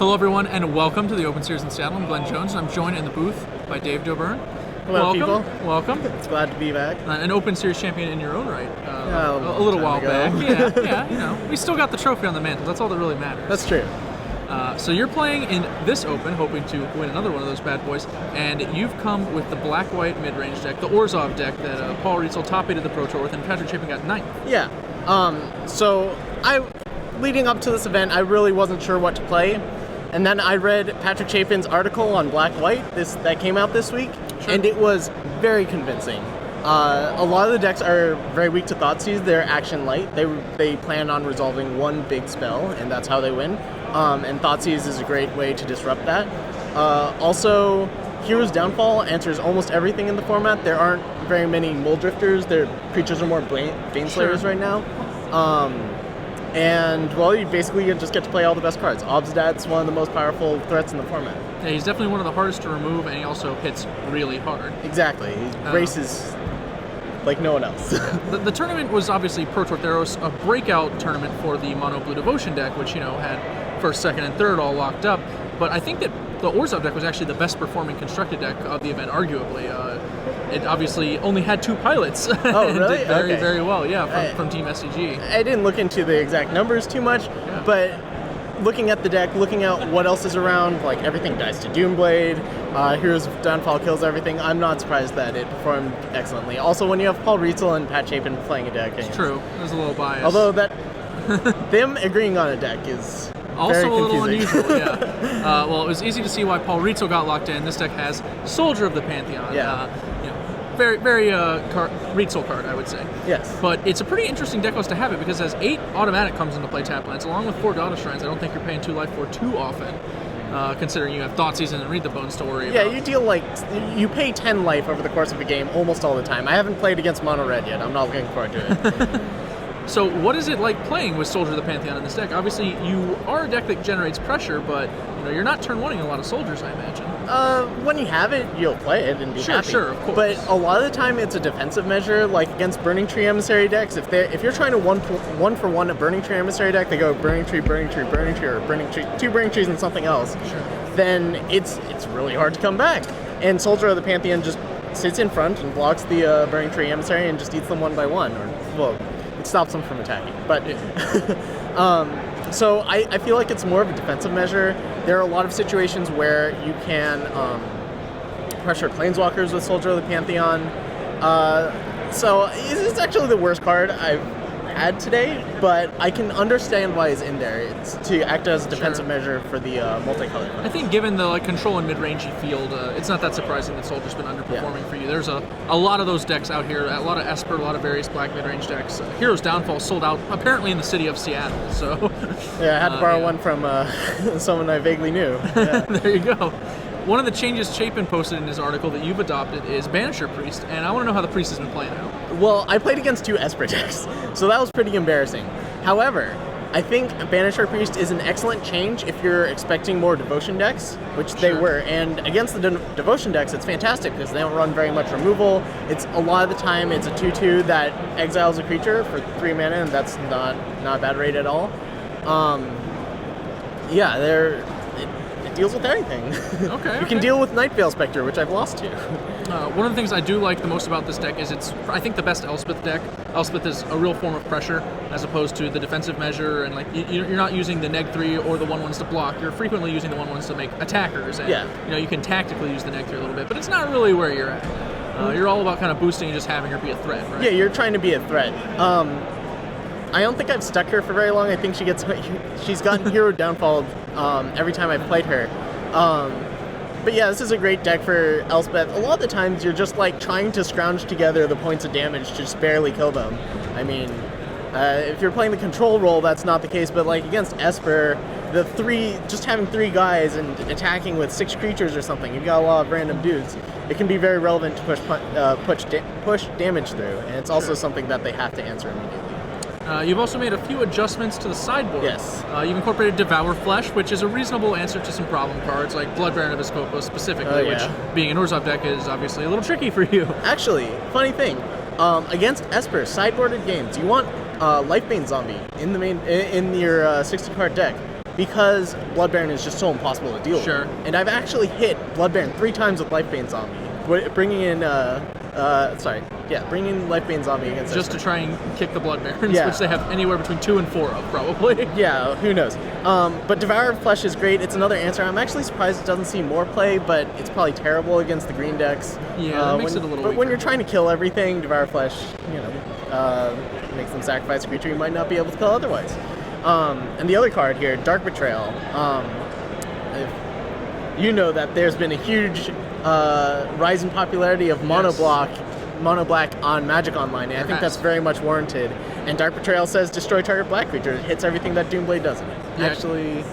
Hello everyone, and welcome to the Open Series in Seattle. I'm Glenn Jones, and I'm joined in the booth by Dave Doberne. Hello, welcome. people. Welcome. It's glad to be back. An Open Series champion in your own right. A a little while ago. back. Yeah, you know, we still got the trophy on the mantle. That's all that really matters. That's true. So you're playing in this Open, hoping to win another one of those bad boys, and you've come with the black-white mid-range deck, the Orzhov deck that Paul Rietzel top-8 the Pro Tour with, and Patrick Chapin got 9th. Yeah. Leading up to this event, I really wasn't sure what to play. And then I read Patrick Chapin's article on black-white that came out this week, and it was very convincing. A lot of the decks are very weak to Thoughtseize. They're action light. They plan on resolving one big spell, and that's how they win. And Thoughtseize is a great way to disrupt that. Also, Hero's Downfall answers almost everything in the format. There aren't very many Mole Drifters. Their creatures are more Baneslayers right now. And, well, you basically just get to play all the best cards. Obzdad's one of the most powerful threats in the format. Yeah, he's definitely one of the hardest to remove, and he also hits really hard. Exactly. He races like no one else. The tournament was obviously Pro Tour Theros, a breakout tournament for the Mono Blue Devotion deck, which, you know, had first, second, and third all locked up. But I think that the Orzhov deck was actually the best performing constructed deck of the event, arguably. It obviously only had 2 pilots. Oh, really? Did very, very well, yeah, from Team SCG. I didn't look into the exact numbers too much, but looking at the deck, looking at what else is around, like everything dies to Doomblade, Hero's Downfall kills everything, I'm not surprised that it performed excellently. Also, when you have Paul Rietzel and Pat Chapin playing a deck. It's true. There's a little bias. Although them agreeing on a deck is also very a little confusing. unusual, yeah. Well, it was easy to see why Paul Rietzel got locked in. This deck has Soldier of the Pantheon. Yeah. Very Rietzel card, I would say. Yes. But it's a pretty interesting deck list to have it because it has 8 automatic comes into play tap lands, along with 4 Data Shrines. I don't think you're paying 2 life for too often, considering you have Thoughtseize and Read the Bones to worry about. Yeah, you pay 10 life over the course of a game almost all the time. I haven't played against Mono Red yet. I'm not looking forward to it. So what is it like playing with Soldier of the Pantheon in this deck? Obviously, you are a deck that generates pressure, but you're not turn 1ing a lot of soldiers, I imagine. When you have it, you'll play it and be happy. Sure, of course. But a lot of the time, it's a defensive measure. Like against Burning Tree Emissary decks, if you're trying to one for one a Burning Tree Emissary deck, they go Burning Tree, Burning Tree, Burning Tree, or Burning Tree, 2 Burning Trees and something else. Sure. Then it's really hard to come back. And Soldier of the Pantheon just sits in front and blocks the Burning Tree Emissary and just eats them one by one. It stops them from attacking. But so I feel like it's more of a defensive measure. There are a lot of situations where you can pressure Planeswalkers with Soldier of the Pantheon. So it's actually the worst card I've had today, but I can understand why it's in there. It's to act as a defensive measure for the multicolored. I think given the control and mid-rangey field, it's not that surprising that Soldier's been underperforming for you. There's a lot of those decks out here, a lot of Esper, a lot of various black mid-range decks. Hero's Downfall sold out apparently in the city of Seattle, so... Yeah, I had to borrow one from someone I vaguely knew. Yeah. There you go. One of the changes Chapin posted in his article that you've adopted is Banisher Priest, and I want to know how the Priest has been playing out. Well, I played against 2 Esper decks, so that was pretty embarrassing. However, I think Banisher Priest is an excellent change if you're expecting more Devotion decks, which they were, and against the Devotion decks, it's fantastic because they don't run very much removal. It's a lot of the time it's a 2/2 that exiles a creature for 3 mana, and that's not a bad rate at all. It deals with everything. Okay. You can deal with Nightveil Spectre, which I've lost to. One of the things I do like the most about this deck is it's, I think, the best Elspeth deck. Elspeth is a real form of pressure as opposed to the defensive measure, and you're not using the neg3 or the 1/1s to block. You're frequently using the 1/1s to make attackers, and you can tactically use the neg3 a little bit, but it's not really where you're at. You're all about kind of boosting and just having her be a threat, right? Yeah, you're trying to be a threat. I don't think I've stuck her for very long. I think she's gotten Hero Downfall every time I've played her. But yeah, this is a great deck for Elspeth. A lot of the times you're just trying to scrounge together the points of damage to just barely kill them. I mean, if you're playing the control role, that's not the case, but against Esper, just having 3 guys and attacking with 6 creatures or something, you've got a lot of random dudes. It can be very relevant to push damage through, and it's also something that they have to answer immediately. You've also made a few adjustments to the sideboard. Yes. You've incorporated Devour Flesh, which is a reasonable answer to some problem cards, like Blood Baron of Escopos specifically, which, being an Orzhov deck, is obviously a little tricky for you. Actually, funny thing, against Esper, sideboarded games, you want Lifebane Zombie in your 60-card deck. because Blood Baron is just so impossible to deal with. Sure. And I've actually hit Blood Baron 3 times with Lifebane Zombie, bringing in bringing in Lifebane Zombie against Just to try and kick the Blood Barons, Yeah. which they have anywhere between 2 and 4 of, probably. Yeah, who knows? But Devourer of Flesh is great. It's another answer. I'm actually surprised it doesn't see more play, but it's probably terrible against the green decks. Yeah, that makes it a little But when weaker. you're trying to kill everything, Devourer of Flesh, makes them sacrifice a creature you might not be able to kill otherwise. And the other card here, Dark Betrayal. You know that there's been a huge rise in popularity of mono black on Magic Online, and I think that's very much warranted. And Dark Betrayal says destroy target black creature. It hits everything that Doomblade doesn't. Yeah. Actually,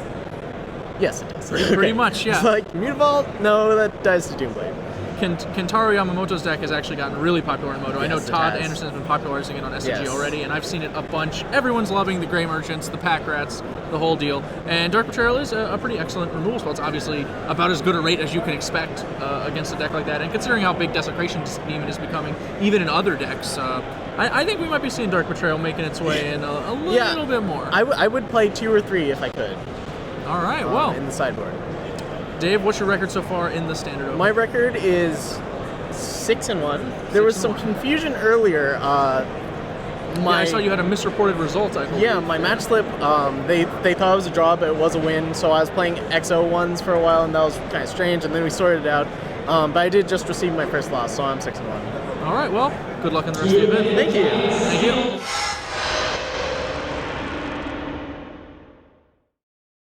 yes, it does. Pretty much, yeah. It's like Mutavault, no, that dies to Doomblade. Kentaro Yamamoto's deck has actually gotten really popular in Moto. I know Yes, it Todd has. Anderson has been popularizing it on SCG Yes. already, and I've seen it a bunch. Everyone's loving the Grey Merchants, the Pack Rats, the whole deal. And Dark Betrayal is a pretty excellent removal spell. It's obviously about as good a rate as you can expect against a deck like that. And considering how big Desecration Demon is becoming, even in other decks, I think we might be seeing Dark Betrayal making its way in a little bit more. I would play 2 or 3 if I could. All right, well, in the sideboard. Dave, what's your record so far in the Standard Open? My record is 6-1. There was some 6-1. confusion earlier. I saw you had a misreported result, I believe. Yeah, my match slip, they thought it was a draw, but it was a win. So I was playing XO ones for a while, and that was kind of strange. And then we sorted it out. But I did just receive my first loss, so I'm 6-1. All right, well, good luck in the rest of the event. Thank you. Thank you.